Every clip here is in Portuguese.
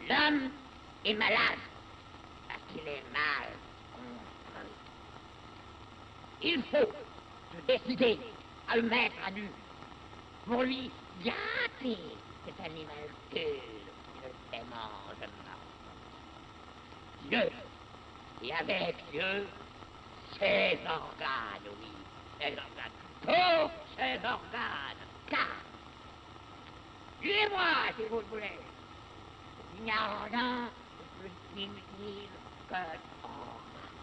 L'homme est malade parce qu'il est mal construit. Il faut se décider à le mettre à nu pour lui gâter cet animal qui ne mange pas. Dieu, et avec Dieu, ses organes, oui, ses organes, tous ses organes, car, tuez-moi si vous le voulez, il n'y a rien de plus inutile que l'organe.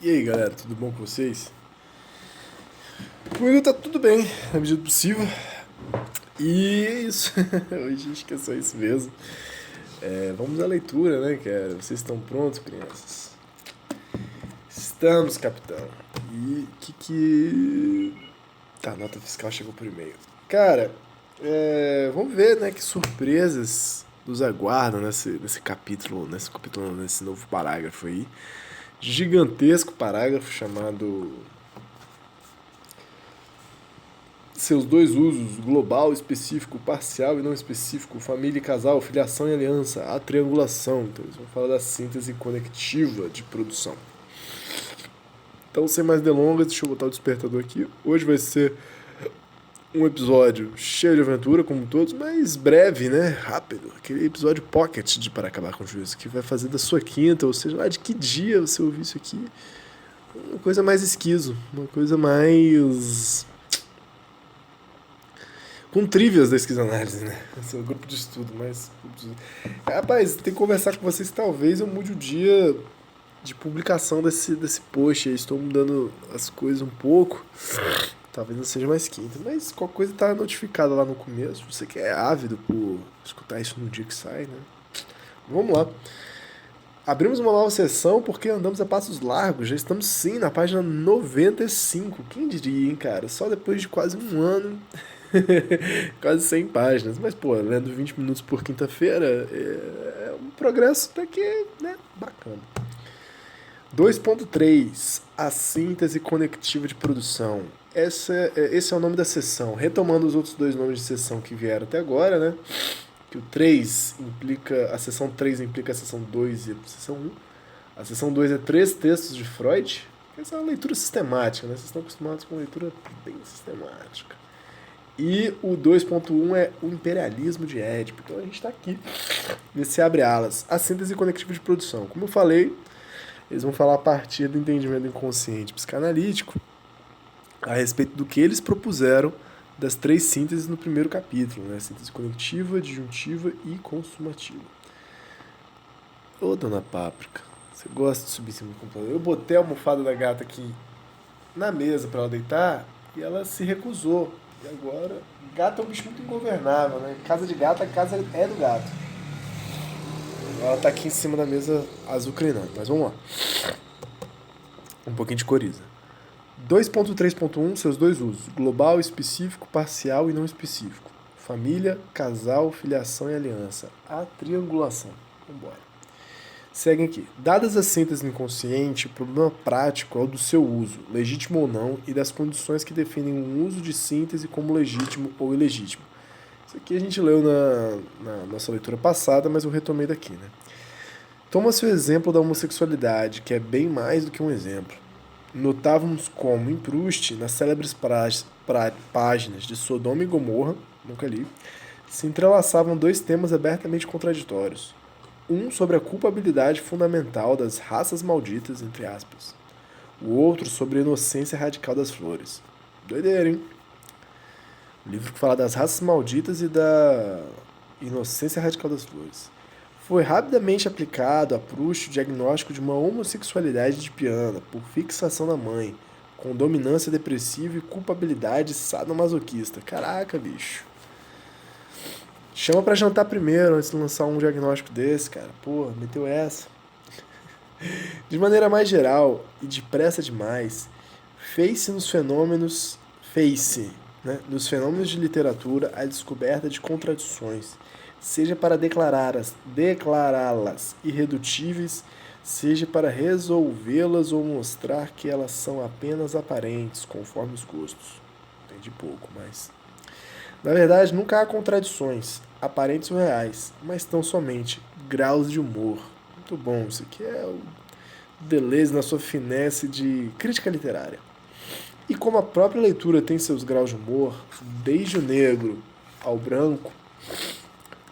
E aí galera, tudo bom com vocês? Comigo tá tudo bem, na medida do possível. E é isso, hoje acho que é só isso mesmo. Vamos à leitura, né, cara? Vocês estão prontos, crianças? Estamos, capitão. E Tá, a nota fiscal chegou por e-mail. Cara, vamos ver, né, que surpresas nos aguardam nesse capítulo, nesse novo parágrafo aí. Gigantesco parágrafo chamado seus dois usos, global, específico, parcial e não específico, família e casal, filiação e aliança, a triangulação. Então eles vão falar da síntese conectiva de produção. Então, sem mais delongas, deixa eu botar o despertador aqui. Hoje vai ser um episódio cheio de aventura, como todos, mas breve, né? Rápido. Aquele episódio pocket de Para Acabar com o Juízo, que vai fazer da sua quinta, ou seja, lá de que dia você ouviu isso aqui, uma coisa mais esquizo, uma coisa mais com trivias da esquizoanálise, né? Esse é o grupo de estudo, mas... Rapaz, tem que conversar com vocês, talvez eu mude o dia de publicação desse post aí. Estou mudando as coisas um pouco. Talvez não seja mais quinta, mas qualquer coisa tá notificada lá no começo. Você que é ávido por escutar isso no dia que sai, né? Vamos lá. Abrimos uma nova sessão porque andamos a passos largos. Já estamos sim na página 95. Quem diria, hein, cara? Só depois de quase um ano... quase 100 páginas, mas pô, lendo 20 minutos por quinta-feira é um progresso até que, né, bacana. 2.3 A síntese conectiva de produção. Esse é o nome da sessão, retomando os outros dois nomes de sessão que vieram até agora, né, que o 3 implica, a sessão 3 implica a sessão 2 e a sessão 1. A sessão 2 é 3 textos de Freud. Essa é uma leitura sistemática, né, vocês estão acostumados com leitura bem sistemática. E o 2.1 é o imperialismo de Édipo. Então a gente está aqui nesse abre-alas. A síntese conectiva de produção. Como eu falei, eles vão falar a partir do entendimento inconsciente psicanalítico a respeito do que eles propuseram das 3 sínteses no primeiro capítulo, né? Síntese conectiva, disjuntiva e consumativa. Ô, dona Páprica, você gosta de subir em cima do computador? Eu botei a almofada da gata aqui na mesa para ela deitar e ela se recusou. E agora, gato é um bicho muito ingovernável, né? Casa de gato, a casa é do gato. Ela tá aqui em cima da mesa azucrinando, mas vamos lá. Um pouquinho de coriza. 2.3.1, seus dois usos. Global, específico, parcial e não específico. Família, casal, filiação e aliança. A triangulação. Vambora. Seguem aqui. Dadas as sínteses inconsciente, o problema prático é o do seu uso, legítimo ou não, e das condições que definem um uso de síntese como legítimo ou ilegítimo. Isso aqui a gente leu na nossa leitura passada, mas eu retomei daqui, né? Toma-se o exemplo da homossexualidade, que é bem mais do que um exemplo. Notávamos como, em Proust, nas célebres páginas de Sodoma e Gomorra, nunca li, se entrelaçavam 2 temas abertamente contraditórios. Um sobre a culpabilidade fundamental das raças malditas, entre aspas. O outro sobre a inocência radical das flores. Doideira, hein? O livro que fala das raças malditas e da inocência radical das flores. Foi rapidamente aplicado a Proust o diagnóstico de uma homossexualidade tipiana por fixação na mãe, com dominância depressiva e culpabilidade sadomasoquista. Caraca, bicho. Chama pra jantar primeiro, antes de lançar um diagnóstico desse, cara. Pô, meteu essa. De maneira mais geral, e depressa demais, fez-se nos fenômenos de literatura a descoberta de contradições, seja para declará-las irredutíveis, seja para resolvê-las ou mostrar que elas são apenas aparentes, conforme os gostos. Entendi pouco, mas... Na verdade, nunca há contradições. aparentes ou reais, mas tão somente graus de humor. Muito bom, isso aqui é o Deleuze na sua finesse de crítica literária. E como a própria leitura tem seus graus de humor, desde o negro ao branco,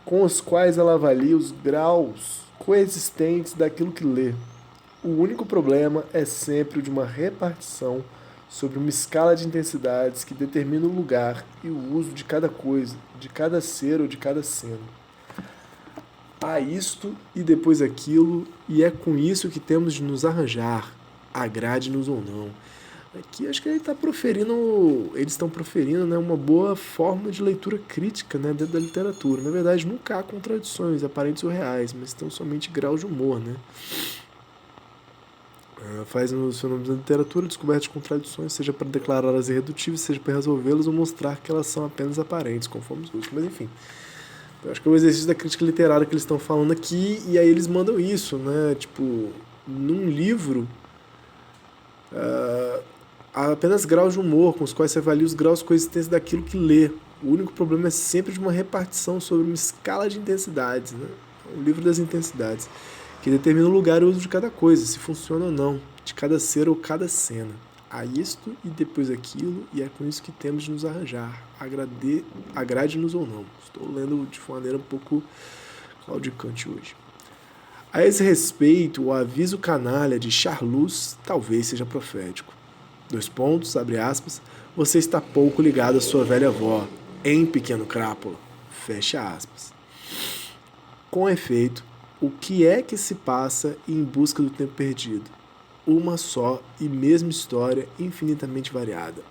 com os quais ela avalia os graus coexistentes daquilo que lê. O único problema é sempre o de uma repartição sobre uma escala de intensidades que determina o lugar e o uso de cada coisa, de cada ser ou de cada cena. Há isto e depois aquilo, e é com isso que temos de nos arranjar, agrade-nos ou não. Aqui acho que eles estão proferindo, né, uma boa forma de leitura crítica, né, dentro da literatura. Na verdade, nunca há contradições aparentes ou reais, mas estão somente graus de humor, né? Faz nos fenômenos da literatura descoberta de contradições, seja para declará-las irredutíveis, seja para resolvê-las ou mostrar que elas são apenas aparentes, conforme os gostos. Mas enfim, eu acho que é o exercício da crítica literária que eles estão falando aqui, e aí eles mandam isso, né? Tipo, num livro, há apenas graus de humor com os quais se avalia os graus de coexistência daquilo que lê. O único problema é sempre de uma repartição sobre uma escala de intensidades, né? O livro das intensidades, que determina o lugar e o uso de cada coisa, se funciona ou não, de cada ser ou cada cena. Há isto e depois aquilo, e é com isso que temos de nos arranjar, agrade-nos ou não. Estou lendo de maneira um pouco claudicante hoje. A esse respeito, o aviso canalha de Charlus talvez seja profético. Abre aspas, você está pouco ligado à sua velha avó, hein, pequeno crápula? Fecha aspas. Com efeito, o que é que se passa em busca do tempo perdido? Uma só e mesma história infinitamente variada.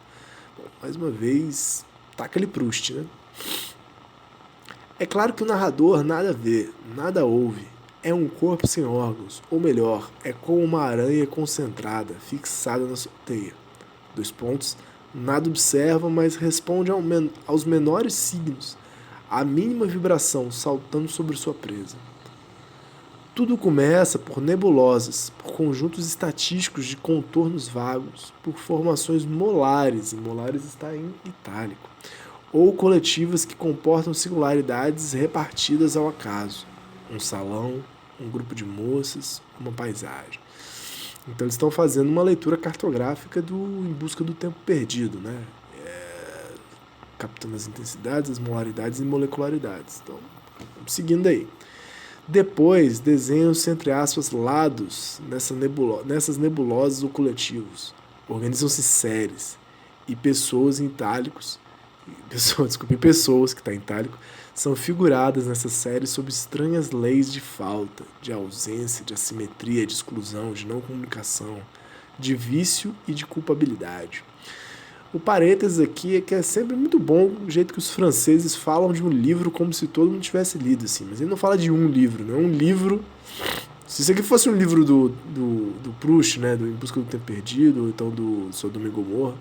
Bom, mais uma vez, taca-lhe Proust, né? É claro que o narrador nada vê, nada ouve. É um corpo sem órgãos, ou melhor, é como uma aranha concentrada, fixada na sua teia. Nada observa, mas responde aos menores signos, à mínima vibração saltando sobre sua presa. Tudo começa por nebulosas, por conjuntos estatísticos de contornos vagos, por formações molares, e molares está em itálico, ou coletivas que comportam singularidades repartidas ao acaso. Um salão, um grupo de moças, uma paisagem. Então eles estão fazendo uma leitura cartográfica Em Busca do Tempo Perdido, né? Captando as intensidades, as molaridades e molecularidades. Então, seguindo aí. Depois, desenham-se, entre aspas, lados nessas nebulosas ou coletivos. Organizam-se séries. E pessoas em itálicos, pessoas que está em itálico, são figuradas nessas séries sob estranhas leis de falta, de ausência, de assimetria, de exclusão, de não comunicação, de vício e de culpabilidade. O parênteses aqui é que é sempre muito bom o jeito que os franceses falam de um livro como se todo mundo tivesse lido, assim. Mas ele não fala de um livro, não é um livro... Se isso aqui fosse um livro do Proust, né, do Em Busca do Tempo Perdido, ou então do Sodoma e Gomorra,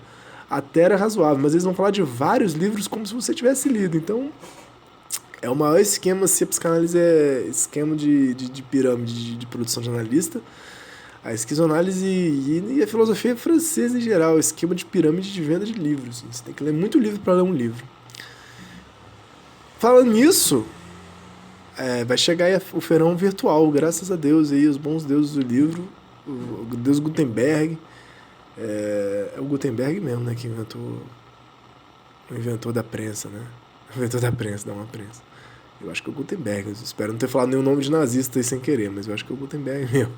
até era razoável, mas eles vão falar de vários livros como se você tivesse lido. Então, é o maior esquema, se a psicanálise é esquema de pirâmide de produção de analista, a esquizoanálise e a filosofia francesa em geral, esquema de pirâmide de venda de livros. Você tem que ler muito livro para ler um livro. Falando nisso, vai chegar aí o feirão virtual, graças a Deus, aí, os bons deuses do livro, o deus Gutenberg. É o Gutenberg mesmo, né, que inventou o inventor da prensa, né? O inventor da prensa, da uma prensa. Eu acho que é o Gutenberg, eu espero não ter falado nenhum nome de nazista aí sem querer, mas eu acho que é o Gutenberg mesmo.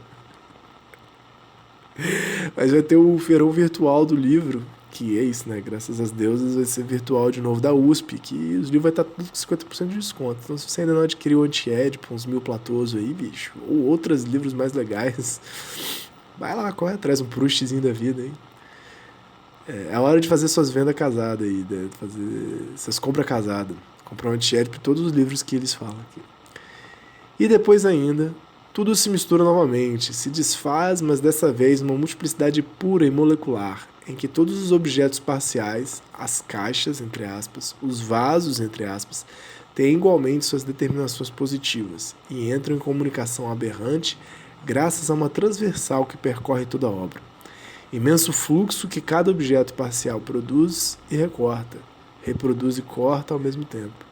Mas vai ter o feirão virtual do livro, que é isso, né? Graças às deusas vai ser virtual de novo da USP, que os livros vai estar tudo com 50% de desconto. Então se você ainda não adquiriu o Anti-Édipo, uns 1000 platôs aí, bicho, ou outros livros mais legais, vai lá, corre atrás, um Proustzinho da vida aí. É a hora de fazer suas vendas casadas aí, de fazer essas compras casadas. Comprar um Anti-Édipo e todos os livros que eles falam aqui. E depois ainda... Tudo se mistura novamente, se desfaz, mas dessa vez numa multiplicidade pura e molecular, em que todos os objetos parciais, as caixas, entre aspas, os vasos, entre aspas, têm igualmente suas determinações positivas e entram em comunicação aberrante graças a uma transversal que percorre toda a obra. Imenso fluxo que cada objeto parcial produz e recorta, reproduz e corta ao mesmo tempo.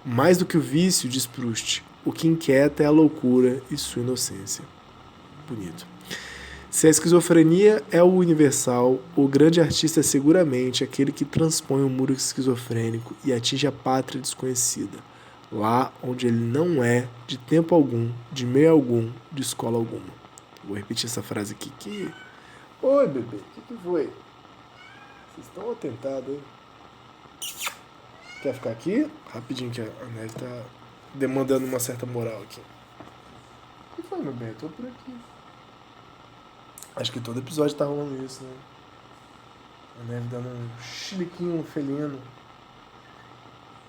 Mais do que o vício, diz Proust, o que inquieta é a loucura e sua inocência. Bonito. Se a esquizofrenia é o universal, o grande artista é seguramente aquele que transpõe o muro esquizofrênico e atinge a pátria desconhecida, lá onde ele não é de tempo algum, de meio algum, de escola alguma. Vou repetir essa frase aqui que... Oi, bebê, o que foi? Vocês estão atentados, hein? Quer ficar aqui? Rapidinho que a Neve tá demandando uma certa moral aqui. O que foi, meu bem? Eu tô por aqui. Acho que todo episódio tá rolando isso, né? A Neve dando um chiliquinho felino.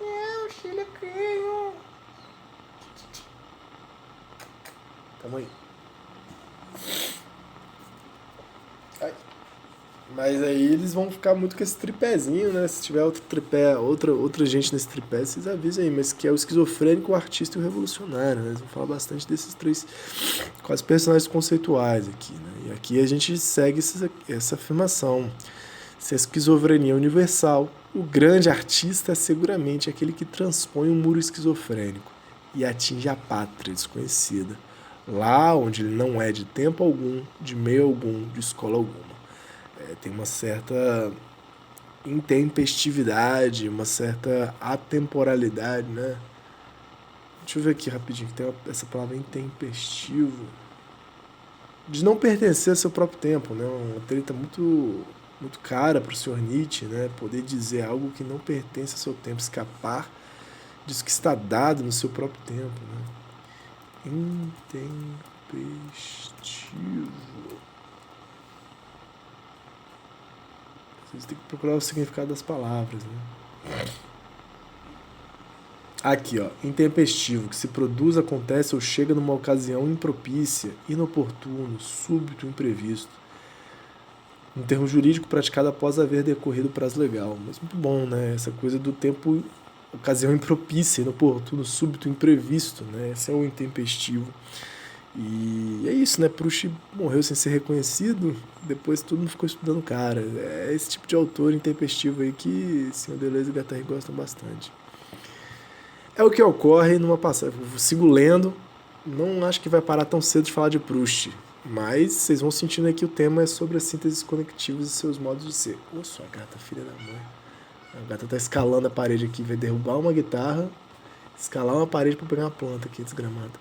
É, um chiliquinho. Tamo aí. Ai. Mas aí eles vão ficar muito com esse tripézinho, né? Se tiver outro tripé, outra gente nesse tripé, vocês avisam aí. Mas que é o esquizofrênico, o artista e o revolucionário, né? Eles vão falar bastante desses três quase personagens conceituais aqui, né? E aqui a gente segue essa afirmação. Se a esquizofrenia é universal, o grande artista é seguramente aquele que transpõe um muro esquizofrênico e atinge a pátria desconhecida, lá onde ele não é de tempo algum, de meio algum, de escola alguma. Tem uma certa intempestividade, uma certa atemporalidade, né? Deixa eu ver aqui rapidinho, que tem essa palavra intempestivo. De não pertencer ao seu próprio tempo, né? Uma treta muito cara para o Sr. Nietzsche, né? Poder dizer algo que não pertence ao seu tempo, escapar disso que está dado no seu próprio tempo, né? Intempestivo. Vocês têm que procurar o significado das palavras, né? Aqui, ó. Intempestivo, que se produz, acontece ou chega numa ocasião impropícia, inoportuno, súbito, imprevisto. Um termo jurídico praticado após haver decorrido o prazo legal. Mas muito bom, né? Essa coisa do tempo, ocasião impropícia, inoportuno, súbito, imprevisto, né? Esse é o intempestivo. E é isso, né? Proust morreu sem ser reconhecido, depois todo mundo ficou estudando o cara. É esse tipo de autor intempestivo aí que Sr. Deleuze e Guattari gostam bastante. É o que ocorre numa passagem. Eu sigo lendo, não acho que vai parar tão cedo de falar de Proust, mas vocês vão sentindo aí que o tema é sobre as sínteses conectivas e seus modos de ser. Ô, sua gata, filha da mãe. A gata tá escalando a parede aqui, vai derrubar uma guitarra, escalar uma parede pra pegar uma planta aqui, desgramada.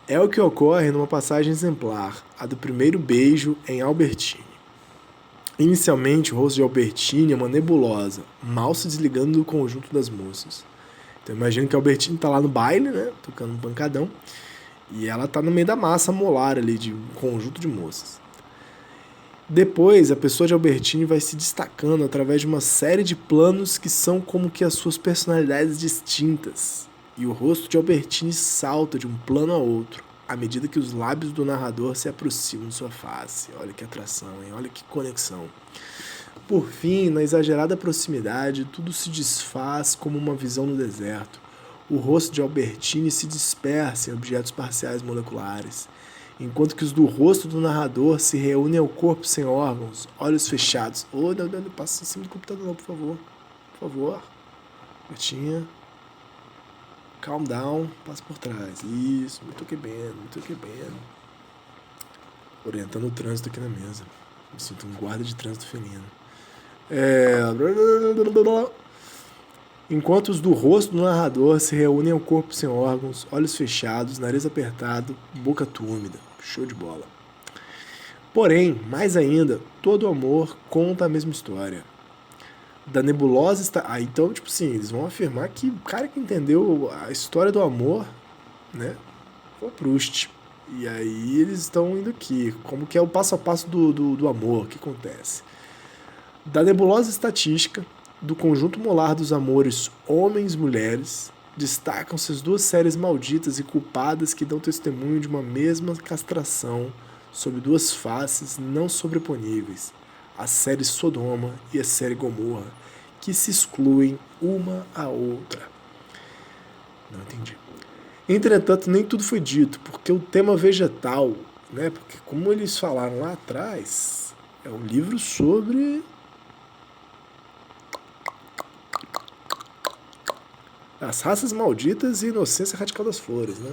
É o que ocorre numa passagem exemplar, a do primeiro beijo em Albertine. Inicialmente, o rosto de Albertine é uma nebulosa, mal se desligando do conjunto das moças. Então imagina que a Albertine tá lá no baile, né, tocando um pancadão, e ela tá no meio da massa molar ali, de um conjunto de moças. Depois, a pessoa de Albertine vai se destacando através de uma série de planos que são como que as suas personalidades distintas. E o rosto de Albertine salta de um plano a outro, à medida que os lábios do narrador se aproximam de sua face. Olha que atração, hein? Olha que conexão. Por fim, na exagerada proximidade, tudo se desfaz como uma visão no deserto. O rosto de Albertine se dispersa em objetos parciais moleculares, enquanto que os do rosto do narrador se reúnem ao corpo sem órgãos, olhos fechados. Não, passa em cima do computador não, por favor. Por favor. Gatinha. Calm down, passa por trás. Isso, muito que bem. Orientando o trânsito aqui na mesa. Me sinto um guarda de trânsito felino. Enquanto os do rosto do narrador se reúnem ao corpo sem órgãos, olhos fechados, nariz apertado, boca túmida. Show de bola. Porém, mais ainda, todo amor conta a mesma história. Da nebulosa está... então, tipo assim, eles vão afirmar que o cara que entendeu a história do amor, né, foi o Proust. E aí eles estão indo aqui, como que é o passo a passo do amor, o que acontece. Da nebulosa estatística, do conjunto molar dos amores homens-mulheres, destacam-se as duas séries malditas e culpadas que dão testemunho de uma mesma castração sob duas faces não sobreponíveis, a série Sodoma e a série Gomorra, que se excluem uma à outra. Não entendi. Entretanto, nem tudo foi dito, porque o tema vegetal, né, porque como eles falaram lá atrás, é um livro sobre as raças malditas e inocência radical das flores, né?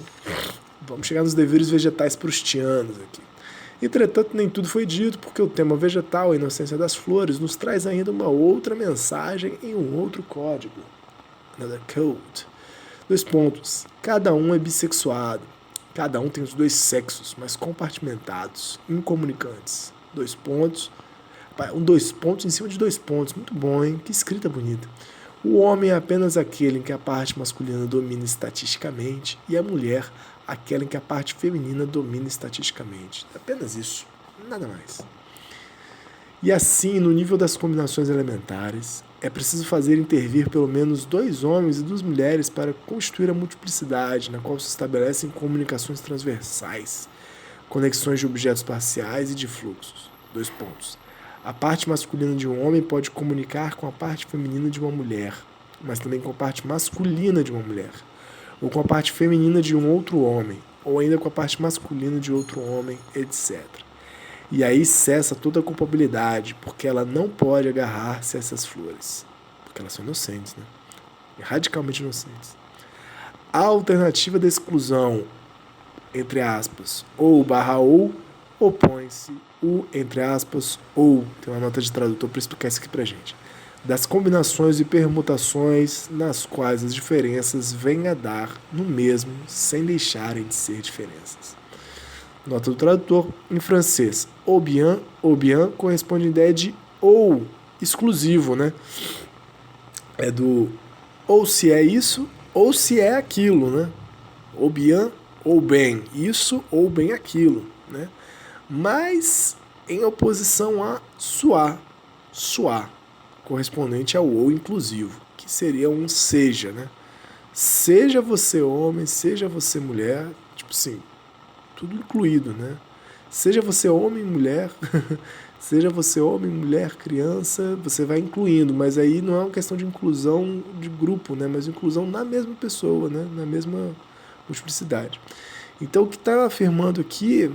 Vamos chegar nos deveres vegetais proustianos aqui. Entretanto, nem tudo foi dito, porque o tema vegetal, a inocência das flores, nos traz ainda uma outra mensagem em um outro código. Another code. 2 pontos. Cada um é bissexuado. Cada um tem os 2 sexos, mas compartimentados, incomunicantes. 2 pontos. 2 pontos em cima de 2 pontos. Muito bom, hein? Que escrita bonita. O homem é apenas aquele em que a parte masculina domina estatisticamente e a mulher aquela em que a parte feminina domina estatisticamente. Apenas isso, nada mais. E assim, no nível das combinações elementares, é preciso fazer intervir pelo menos 2 homens e 2 mulheres para constituir a multiplicidade, na qual se estabelecem comunicações transversais, conexões de objetos parciais e de fluxos. 2 pontos. A parte masculina de um homem pode comunicar com a parte feminina de uma mulher, mas também com a parte masculina de uma mulher, ou com a parte feminina de um outro homem, ou ainda com a parte masculina de outro homem, etc. E aí cessa toda a culpabilidade, porque ela não pode agarrar-se a essas flores, porque elas são inocentes, né? Radicalmente inocentes. A alternativa da exclusão, entre aspas, ou barra ou, opõe-se o, entre aspas, ou, tem uma nota de tradutor para explicar isso aqui pra gente, das combinações e permutações nas quais as diferenças vêm a dar no mesmo sem deixarem de ser diferenças. Nota do tradutor, em francês, ou bien corresponde à ideia de ou exclusivo, né? É do ou se é isso ou se é aquilo, né? Ou bien ou bem isso ou bem aquilo, né? Mas em oposição a soit, correspondente ao ou inclusivo, que seria um seja, né? Seja você homem, seja você mulher, tipo assim, tudo incluído, né? Seja você homem, mulher, seja você homem, mulher, criança, você vai incluindo, mas aí não é uma questão de inclusão de grupo, né? Mas inclusão na mesma pessoa, né? Na mesma multiplicidade. Então, o que está afirmando aqui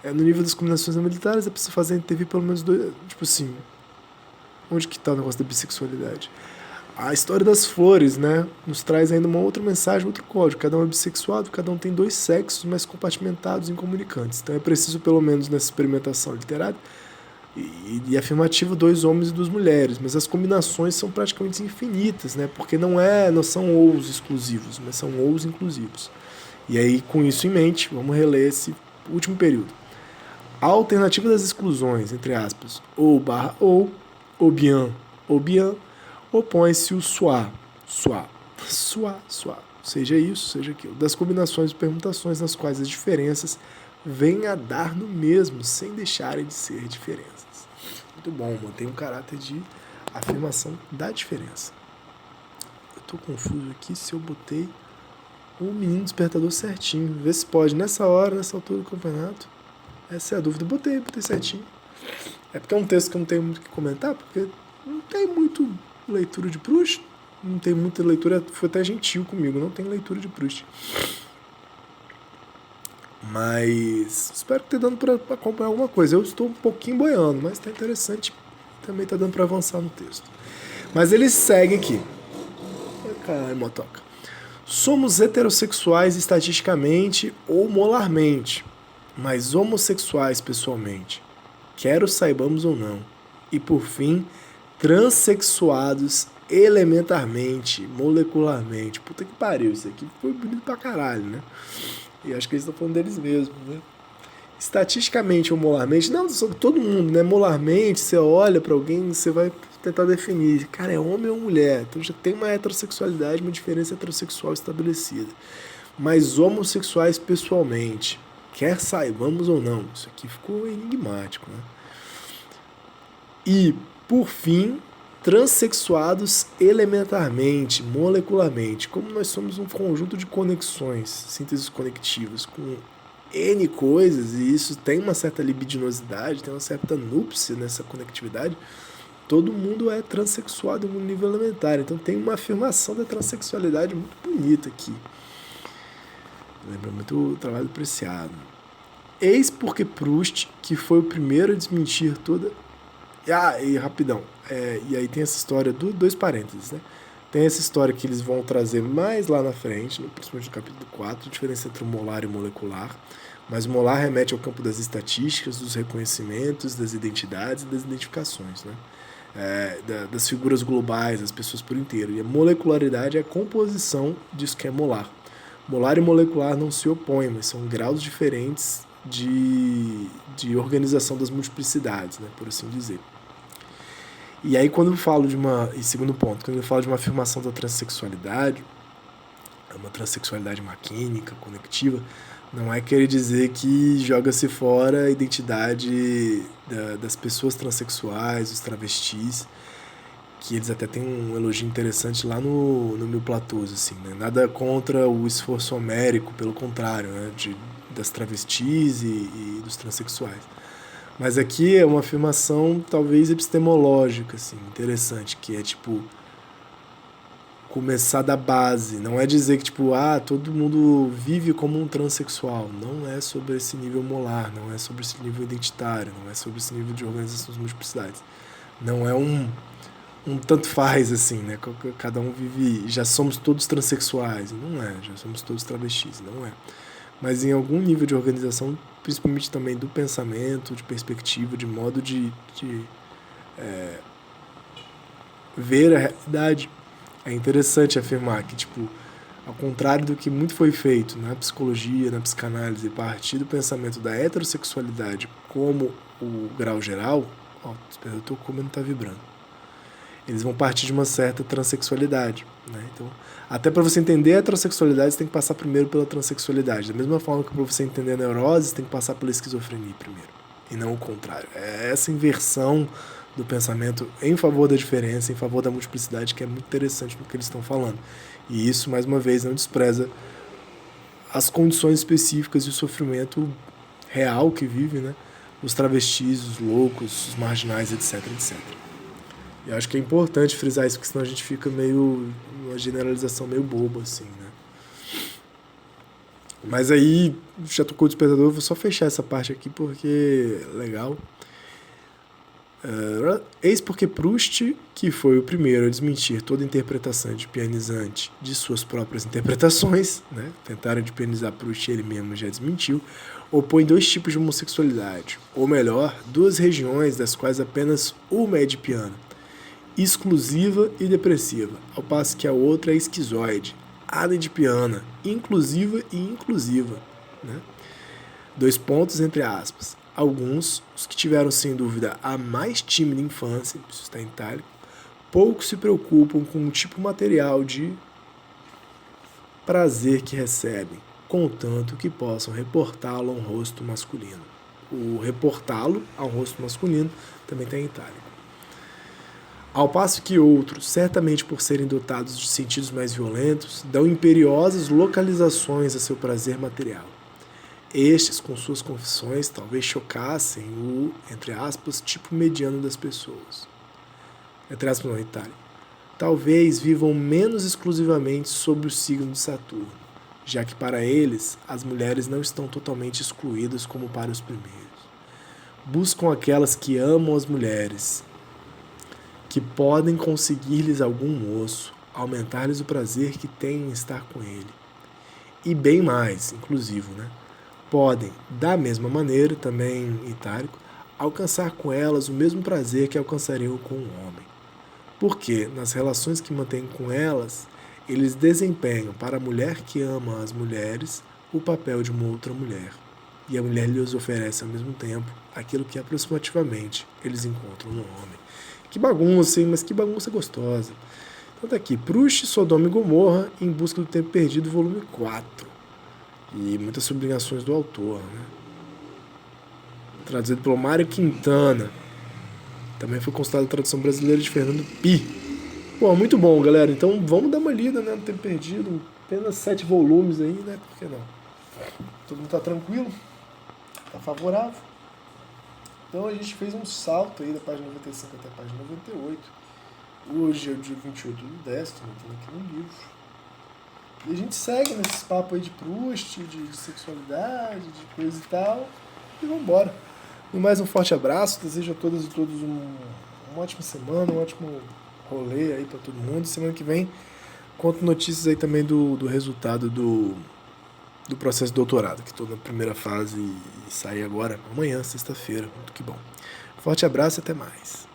no nível das combinações militares, é preciso fazer intervir pelo menos 2, tipo assim, onde que está o negócio da bissexualidade? A história das flores, né, nos traz ainda uma outra mensagem, outro código. Cada um é bissexuado, cada um tem 2 sexos, mas compartimentados e incomunicantes. Então é preciso, pelo menos nessa experimentação literária e afirmativa, 2 homens e 2 mulheres. Mas as combinações são praticamente infinitas, né, porque não são ous exclusivos, mas são ous inclusivos. E aí, com isso em mente, vamos reler esse último período. A alternativa das exclusões, entre aspas, ou barra ou bien, opõe-se o soit, seja isso, seja aquilo, das combinações e permutações nas quais as diferenças vêm a dar no mesmo, sem deixarem de ser diferenças. Muito bom, mantém um caráter de afirmação da diferença. Eu estou confuso aqui se eu botei o menino despertador certinho, vê se pode, nessa hora, nessa altura do campeonato. Essa é a dúvida. Botei certinho. É porque é um texto que eu não tenho muito o que comentar, porque não tem muito leitura de Proust, não tem muita leitura, foi até gentil comigo, não tem leitura de Proust. Mas espero que esteja dando para acompanhar alguma coisa. Eu estou um pouquinho boiando, mas está interessante, também está dando para avançar no texto. Mas eles seguem aqui. Caralho, motoca. Somos heterossexuais estatisticamente ou molarmente, mas homossexuais pessoalmente, quer o saibamos ou não. E por fim, transexuados elementarmente, molecularmente. Puta que pariu, isso aqui foi bonito pra caralho, né? E acho que eles estão falando deles mesmos, né? Estatisticamente ou molarmente, não, sobre todo mundo, né? Molarmente, você olha pra alguém, você vai tentar definir, cara, é homem ou mulher? Então já tem uma heterossexualidade, uma diferença heterossexual estabelecida. Mas homossexuais pessoalmente, quer saibamos ou não, isso aqui ficou enigmático, né? E, por fim, transexuados elementarmente, molecularmente, como nós somos um conjunto de conexões, sínteses conectivas, com N coisas, e isso tem uma certa libidinosidade, tem uma certa núpcia nessa conectividade, todo mundo é transexuado no nível elementar. Então tem uma afirmação da transexualidade muito bonita aqui. Lembra muito o trabalho do Preciado. Eis porque Proust, que foi o primeiro a desmentir toda... e rapidão. E aí tem essa história, 2 parênteses, né? Tem essa história que eles vão trazer mais lá na frente, principalmente no capítulo 4, a diferença entre o molar e o molecular. Mas o molar remete ao campo das estatísticas, dos reconhecimentos, das identidades e das identificações, né? Das figuras globais, das pessoas por inteiro. E a molecularidade é a composição disso que é molar. Molar e molecular não se opõem, mas são graus diferentes de organização das multiplicidades, né, por assim dizer. E aí quando eu falo e segundo ponto, quando eu falo de uma afirmação da transexualidade, uma transexualidade maquínica, conectiva, não é querer dizer que joga-se fora a identidade das pessoas transexuais, os travestis, que eles até têm um elogio interessante lá no Mil Platôs, assim, né? Nada contra o esforço homérico, pelo contrário, né? Das travestis e dos transexuais. Mas aqui é uma afirmação talvez epistemológica, assim, interessante, que é tipo começar da base. Não é dizer que tipo, todo mundo vive como um transexual. Não é sobre esse nível molar, não é sobre esse nível identitário, não é sobre esse nível de organização de multiplicidades. Não é um tanto faz, assim, né? Cada um vive... Já somos todos transexuais. Não é. Já somos todos travestis. Não é. Mas em algum nível de organização, principalmente também do pensamento, de perspectiva, de modo de ver a realidade, é interessante afirmar que, tipo, ao contrário do que muito foi feito na psicologia, na psicanálise, a partir do pensamento da heterossexualidade como o grau geral... Espera, eu tô comendo, tá vibrando. Eles vão partir de uma certa transexualidade, né? Então, até para você entender a heterossexualidade, você tem que passar primeiro pela transexualidade. Da mesma forma que para você entender a neurose, você tem que passar pela esquizofrenia primeiro, e não o contrário. É essa inversão do pensamento em favor da diferença, em favor da multiplicidade, que é muito interessante no que eles estão falando. E isso, mais uma vez, não despreza as condições específicas e o sofrimento real que vive, né? Os travestis, os loucos, os marginais, etc, etc. E acho que é importante frisar isso, porque senão a gente fica meio... uma generalização meio boba, assim, né? Mas aí, já tocou o despertador, eu vou só fechar essa parte aqui, porque é legal. Eis porque Proust, que foi o primeiro a desmentir toda interpretação de pianizante de suas próprias interpretações, né? Tentaram de pianizar Proust, ele mesmo já desmentiu, opõe dois tipos de homossexualidade, ou melhor, duas regiões das quais apenas uma é de piano, exclusiva e depressiva, ao passo que a outra é esquizoide, adipiana, inclusiva e inclusiva, né? Dois pontos entre aspas. Alguns, os que tiveram sem dúvida a mais tímida infância, isso está em itálico, pouco se preocupam com o tipo material de prazer que recebem, contanto que possam reportá-lo a um rosto masculino. O reportá-lo a um rosto masculino também está em itálico. Ao passo que outros, certamente por serem dotados de sentidos mais violentos, dão imperiosas localizações a seu prazer material. Estes, com suas confissões, talvez chocassem o, entre aspas, tipo mediano das pessoas. Entre aspas, não, Itália. Talvez vivam menos exclusivamente sob o signo de Saturno, já que para eles as mulheres não estão totalmente excluídas como para os primeiros. Buscam aquelas que amam as mulheres, que podem conseguir-lhes algum moço, aumentar-lhes o prazer que têm em estar com ele. E bem mais, inclusive, né? Podem, da mesma maneira, também em itálico, alcançar com elas o mesmo prazer que alcançariam com um homem. Porque, nas relações que mantêm com elas, eles desempenham para a mulher que ama as mulheres o papel de uma outra mulher. E a mulher lhes oferece, ao mesmo tempo, aquilo que aproximativamente eles encontram no homem. Que bagunça, hein? Mas que bagunça gostosa. Então tá aqui, Proust, Sodoma e Gomorra, Em Busca do Tempo Perdido, volume 4. E muitas sublinhações do autor, né? Traduzido pelo Mário Quintana. Também foi considerado a tradução brasileira de Fernando Pi. Pô, muito bom, galera. Então vamos dar uma lida, né, no Tempo Perdido. Apenas 7 volumes aí, né? Por que não? Todo mundo tá tranquilo? Tá favorável? Então a gente fez um salto aí da página 95 até a página 98. Hoje é o dia 28 do 10, estou notando aqui no livro. E a gente segue nesses papos aí de Proust, de sexualidade, de coisa e tal. E vambora. E mais um forte abraço. Desejo a todas e todos uma ótima semana, um ótimo rolê aí pra todo mundo. Semana que vem conto notícias aí também do resultado do processo de doutorado, que estou na primeira fase e sai agora, amanhã, sexta-feira. Muito que bom. Forte abraço e até mais.